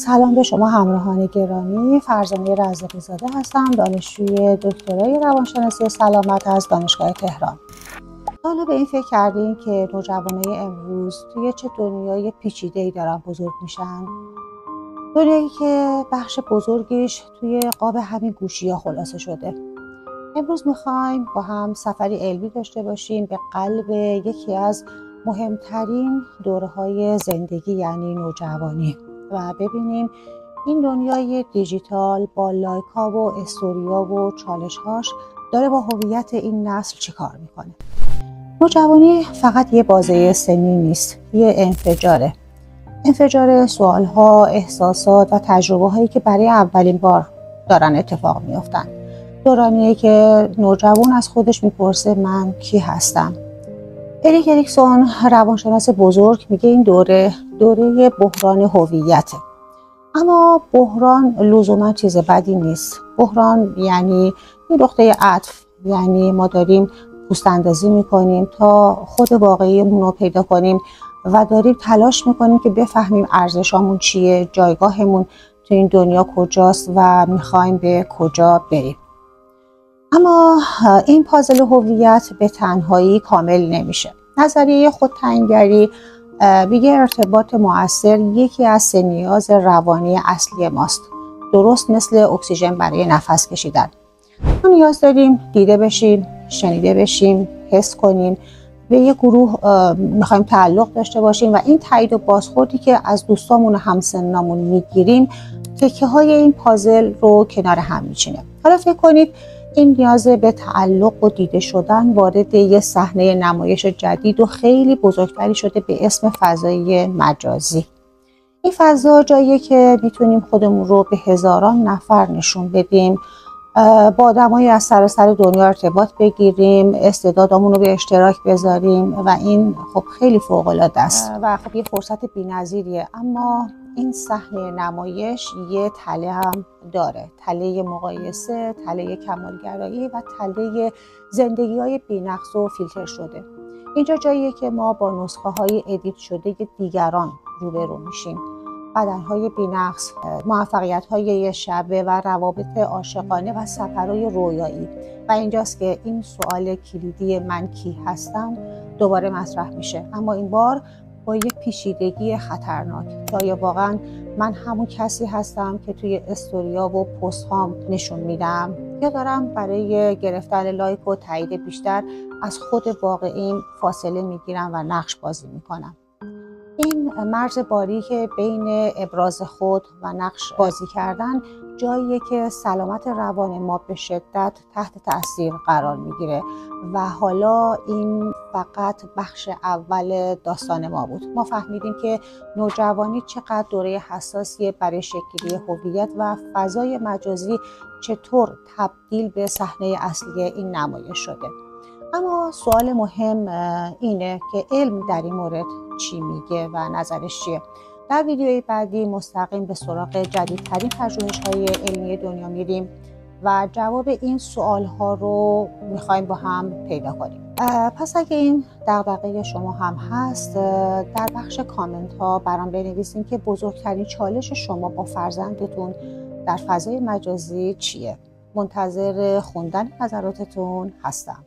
سلام به شما همراهان گرامی. فرزانه رزاقی زاده هستم، دانشجوی دکترای روانشناسی سلامت از دانشگاه تهران. حالا به این فکر کردین که نوجوانای امروز توی چه دنیای پیچیده‌ای دارن بزرگ میشن؟ دنیایی که بخش بزرگیش توی قاب همین گوشی‌ها خلاصه شده. امروز میخوایم با هم سفری علمی داشته باشیم به قلب یکی از مهمترین دوره‌های زندگی، یعنی نوجوانی، و ببینیم این دنیای دیجیتال با لایک‌ها و استوریا و چالش‌هاش داره با هویت این نسل چی کار میکنه. نوجوانی فقط یه بازه سنی نیست، یه انفجار سوال‌ها، احساسات و تجربه‌هایی که برای اولین بار دارن اتفاق میافتن. دورانیه که نوجوان از خودش میپرسه من کی هستم؟ اریک اریکسون، روانشناس بزرگ، میگه این دوره بحران هویته. اما بحران لزوما چیز بدی نیست. بحران یعنی یه نقطه عطف، یعنی ما داریم پوست اندازی میکنیم تا خود واقعیمون رو پیدا کنیم و داریم تلاش میکنیم که بفهمیم ارزشامون چیه، جایگاهمون تو این دنیا کجاست و میخوایم به کجا بریم. اما این پازل هویت به تنهایی کامل نمیشه. نظریه خودتعیین‌گری میگه ارتباط مؤثر یکی از سه نیاز روانی اصلی ماست، درست مثل اکسیژن برای نفس کشیدن. ما نیاز داریم دیده بشیم، شنیده بشیم، حس کنیم، به یک گروه میخوایم تعلق داشته باشیم و این تایید و بازخوردی که از دوستامون و همسنامون میگیریم تکه های این پازل رو کنار هم میچینه. حالا فکر کنید این نیاز به تعلق و دیده شدن وارد یه صحنه نمایش جدید و خیلی بزرگتری شده به اسم فضای مجازی. این فضا جاییه که میتونیم خودمون رو به هزاران نفر نشون بدیم، با آدمایی از سراسر دنیا ارتباط بگیریم، استعدادامون رو به اشتراک بذاریم و این خب خیلی فوق‌العاده است و خب یه فرصت بی‌نظیریه. اما این صحنه نمایش یه تله هم داره، تله مقایسه، تله کمالگرایی و تله زندگی‌های بی‌نقص و فیلتر شده. اینجا جاییه که ما با نسخه‌های ادیت شده دیگران روبرو میشیم، بدنهای بی‌نقص، موفقیت‌های یه شبه و روابط عاشقانه و سفرهای رویایی. و اینجاست که این سوال کلیدی من کی هستم دوباره مطرح میشه، اما این بار با یک پیچیدگی خطرناک. یا واقعا من همون کسی هستم که توی استوریا و پست هام نشون میدم، یا دارم برای گرفتن لایک و تایید بیشتر از خود واقعیم فاصله میگیرم و نقش بازی میکنم. این مرز باریک بین ابراز خود و نقش بازی کردن جاییه که سلامت روان ما به شدت تحت تاثیر قرار میگیره و حالا این فقط بخش اول داستان ما بود. ما فهمیدیم که نوجوانی چقدر دوره حساسیه برای شکل‌گیری هویت و فضای مجازی چطور تبدیل به صحنه اصلی این نمایش شده. اما سوال مهم اینه که علم در این مورد چی میگه و نظرش چیه؟ در ویدیوی بعدی مستقیم به سراغ جدیدترین پژوهش‌های علمی دنیا میریم و جواب این سوال‌ها رو میخوایم با هم پیدا کنیم. پس اگه این دغدغه شما هم هست، در بخش کامنت ها برام بنویسین که بزرگترین چالش شما با فرزندتون در فضای مجازی چیه. منتظر خوندن نظراتتون هستم.